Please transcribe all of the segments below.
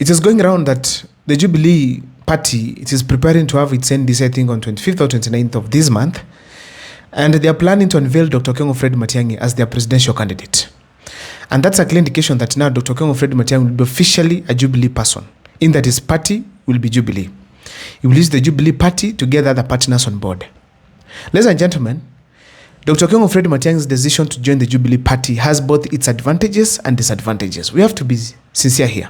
It is going around that the Jubilee Party, it is preparing to have its NDC, I think, on 25th or 29th of this month. And they are planning to unveil Dr. Kengo Fred Matiang'i as their presidential candidate. And that's a clear indication that now Dr. Kengo Fred Matiang'i will be officially a Jubilee person, in that his party will be Jubilee. He will use the Jubilee Party to get other partners on board. Ladies and gentlemen, Dr. Kengo Fred Matiang'i's decision to join the Jubilee Party has both its advantages and disadvantages. We have to be sincere here.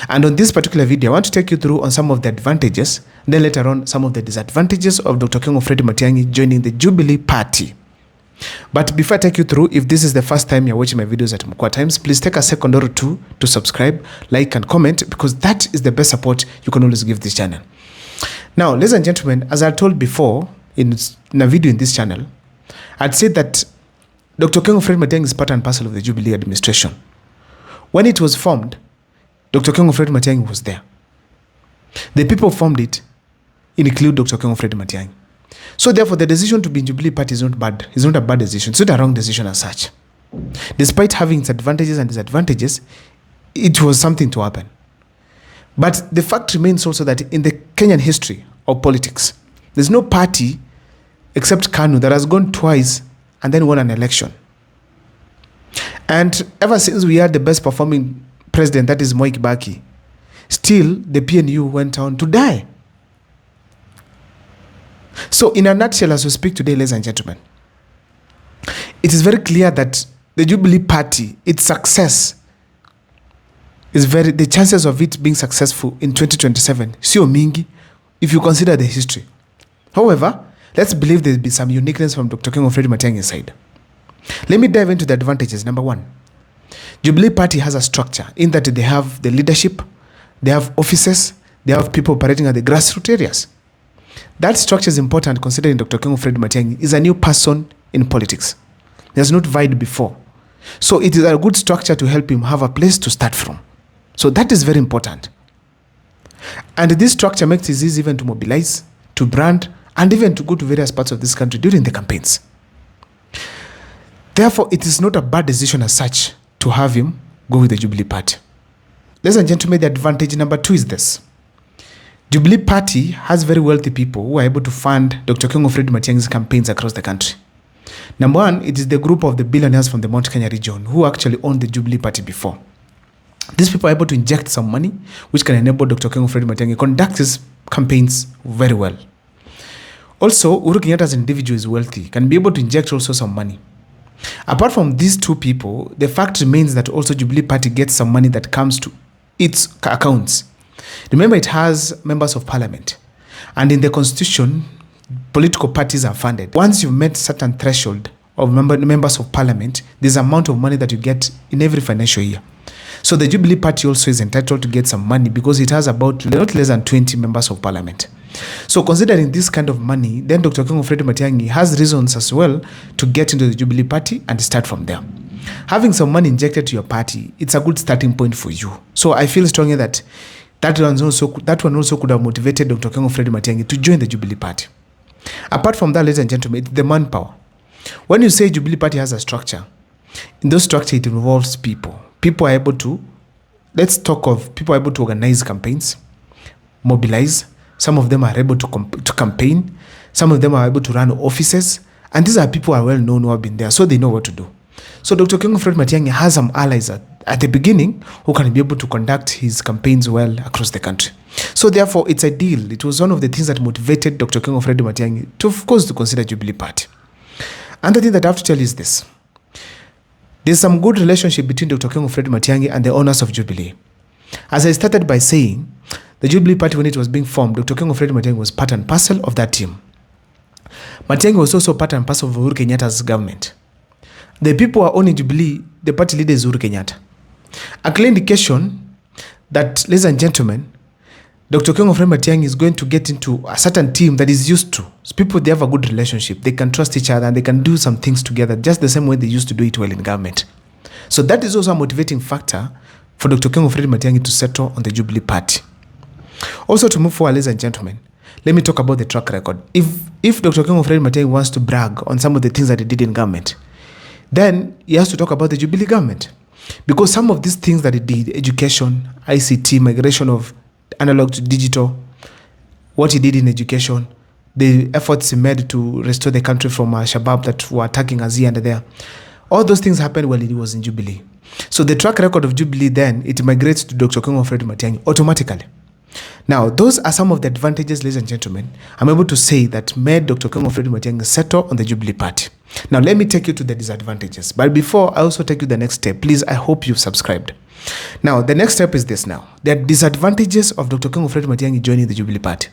And on this particular video, I want to take you through on some of the advantages, then later on some of the disadvantages of Dr. Kengo Fred Matiang'i joining the Jubilee Party. But before I take you through, if this is the first time you're watching my videos at Mkwa Times, please take a second or two to subscribe, like, and comment, because that is the best support you can always give this channel. Now, ladies and gentlemen, as I told before in a video in this channel, I'd said that Dr. Kengo Fred Matiang'i is part and parcel of the Jubilee administration. When it was formed, Dr. Kengo Fred Matiang'i was there. The people who formed it include Dr. Kengo Fred Matiang'i. So therefore, the decision to be in Jubilee Party is not bad. It's not a bad decision. It's not a wrong decision as such. Despite having its advantages and disadvantages, it was something to happen. But the fact remains also that in the Kenyan history of politics, there's no party except KANU that has gone twice and then won an election. And ever since we had the best performing president, that is Moi Kibaki, still the PNU went on to die. So in a nutshell, as we speak today, ladies and gentlemen, it is very clear that the Jubilee Party, its success is the chances of it being successful in 2027, sio mingi, if you consider the history. However, let's believe there'll be some uniqueness from Dr. Kengo Fred Matiang'i's side. Let me dive into the advantages. Number one, Jubilee Party has a structure in that they have the leadership, they have offices, they have people operating at the grassroots areas. That structure is important considering Dr. Kengo Fred Matiang'i is a new person in politics. He has not vied before. So it is a good structure to help him have a place to start from. So that is very important. And this structure makes it easy even to mobilize, to brand, and even to go to various parts of this country during the campaigns. Therefore, it is not a bad decision as such to have him go with the Jubilee Party. Ladies and gentlemen, the advantage number two is this. Jubilee Party has very wealthy people who are able to fund Dr. Kengo Fred Matiang'i's campaigns across the country. Number one, it is the group of the billionaires from the Mount Kenya region who actually owned the Jubilee Party before. These people are able to inject some money, which can enable Dr. Kengo Fred Matiang'i conduct his campaigns very well. Also, Uhuru Kenyatta as an individual is wealthy, can be able to inject also some money. Apart from these two people, the fact remains that also Jubilee Party gets some money that comes to its accounts. Remember, it has members of parliament. And in the constitution, political parties are funded. Once you've met certain threshold of members of parliament, there's an amount of money that you get in every financial year. So the Jubilee Party also is entitled to get some money because it has about not less than 20 members of parliament. So considering this kind of money, then Dr. Kengo Fred Matiang'i has reasons as well to get into the Jubilee Party and start from there. Having some money injected to your party, it's a good starting point for you. So I feel strongly that that one also could have motivated Dr. Kengo Fred Matiang'i to join the Jubilee Party. Apart from that, ladies and gentlemen, it's the manpower. When you say Jubilee Party has a structure, in those structure it involves people. People are able to, let's talk of people are able to organize campaigns, mobilize. Some of them are able to campaign. Some of them are able to run offices. And these are people who are well known who have been there, so they know what to do. So Dr. Kengo Fred Matiang'i has some allies at the beginning who can be able to conduct his campaigns well across the country. So therefore, it's ideal. It was one of the things that motivated Dr. Kengo Fred Matiang'i to, of course, to consider Jubilee Party. And the thing that I have to tell you is this. There's some good relationship between Dr. Kengo Fred Matiang'i and the owners of Jubilee. As I started by saying, the Jubilee Party, when it was being formed, Dr. Kengo Fred Matiang'i was part and parcel of that team. Matiang'i was also part and parcel of Uhuru Kenyatta's government. The people who are owning Jubilee, the party leader is Uhuru Kenyatta. A clear indication that, ladies and gentlemen, Dr. Kengo Fred Matiang'i is going to get into a certain team that is used to. So people, they have a good relationship. They can trust each other and they can do some things together just the same way they used to do it well in government. So that is also a motivating factor for Dr. Kengo Fred Matiang'i to settle on the Jubilee Party. Also, to move forward, ladies and gentlemen, let me talk about the track record. If Dr. Kengo Fred Matiang'i wants to brag on some of the things that he did in government, then he has to talk about the Jubilee government. Because some of these things that he did, education, ICT, migration of analog to digital, what he did in education, the efforts he made to restore the country from Shabab that were attacking us here and there, all those things happened while he was in Jubilee. So the track record of Jubilee then, it migrates to Dr. King Fred Matiangi automatically. Now, those are some of the advantages, ladies and gentlemen, I'm able to say that made Dr. King Fred Matiangi settle on the Jubilee Party. Now, let me take you to the disadvantages. But before I also take you the next step, please, I hope you've subscribed. Now, the next step is this now. The disadvantages of Dr. King Fred Matiangi joining the Jubilee Party.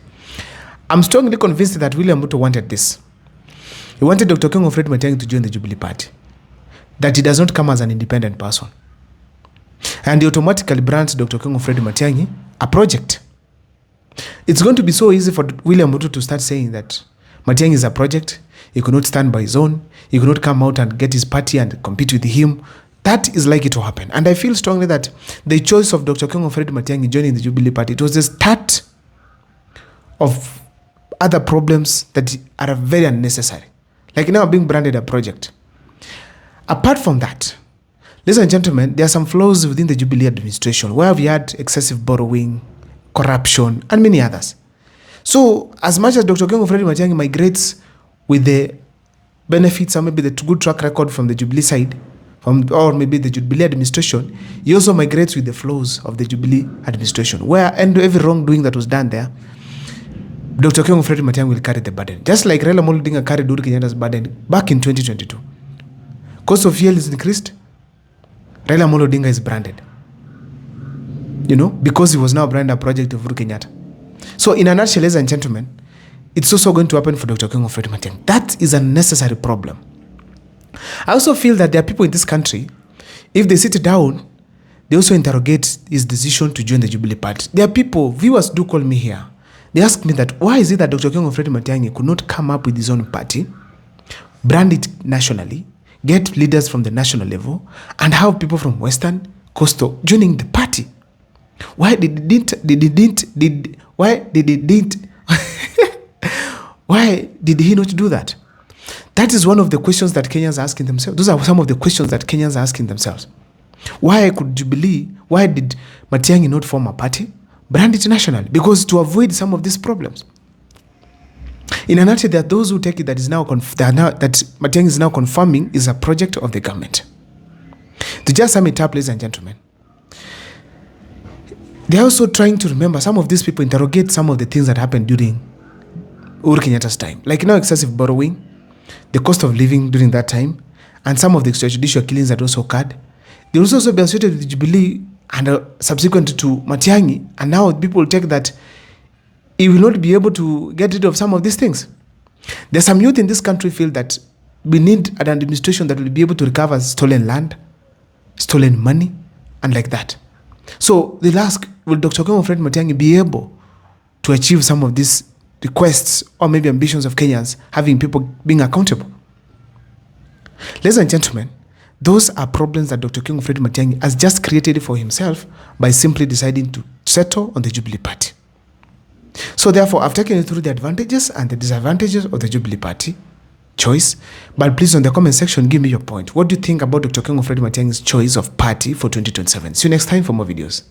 I'm strongly convinced that William Ruto wanted this. He wanted Dr. King Fred Matiangi to join the Jubilee Party. That he does not come as an independent person. And he automatically brands Dr. King Fred Matiangi a project. It's going to be so easy for William Ruto to start saying that Matiangi is a project, he could not stand by his own, he could not come out and get his party and compete with him. That is likely to happen. And I feel strongly that the choice of Dr. King Fred Matiangi joining the Jubilee Party, it was the start of other problems that are very unnecessary. Like now being branded a project. Apart from that, ladies and gentlemen, there are some flaws within the Jubilee administration where we had excessive borrowing, corruption, and many others. So, as much as Dr. King Fred Matiangi migrates with the benefits or maybe the good track record from the Jubilee side, or maybe the Jubilee administration, he also migrates with the flaws of the Jubilee administration, where and every wrongdoing that was done there, Dr. King Fred Matiangi will carry the burden. Just like Raila Amolo Odinga carried Uhuru Kenyatta's burden back in 2022. Cost of fuel is increased. Raila Amolo Odinga is branded. Because he was now branded a project of Uhuru Kenyatta. So in a nutshell, ladies and gentlemen, it's also going to happen for Dr. King Fred Matiangi. That is a necessary problem. I also feel that there are people in this country, if they sit down, they also interrogate his decision to join the Jubilee Party. There are people, viewers do call me here. They ask me that why is it that Dr. King Fred Matiangi could not come up with his own party, brand it nationally, get leaders from the national level, and have people from Western, Coastal joining the party? Why did he not do that? That is one of the questions that Kenyans are asking themselves. Those are some of the questions that Kenyans are asking themselves. Why did Matiangi not form a party, brand it nationally? Because to avoid some of these problems. In a nutshell, there are those who take it that Matiangi is now confirming is a project of the government. To just sum it up, ladies and gentlemen, they're also trying to remember, some of these people interrogate some of the things that happened during Uhuru Kenyatta's time. Like excessive borrowing, the cost of living during that time, and some of the extrajudicial killings that also occurred. They also be associated with Jubilee and subsequent to Matiangi, and now people take that he will not be able to get rid of some of these things. There's some youth in this country feel that we need an administration that will be able to recover stolen land, stolen money, and like that. So they'll ask, will Dr. King Fred Matiangi be able to achieve some of these requests or maybe ambitions of Kenyans, having people being accountable? Ladies and gentlemen, those are problems that Dr. King Fred Matiangi has just created for himself by simply deciding to settle on the Jubilee Party. So therefore, I've taken you through the advantages and the disadvantages of the Jubilee Party choice. But please, in the comment section, give me your point. What do you think about Dr. King Fred Matiangi's choice of party for 2027? See you next time for more videos.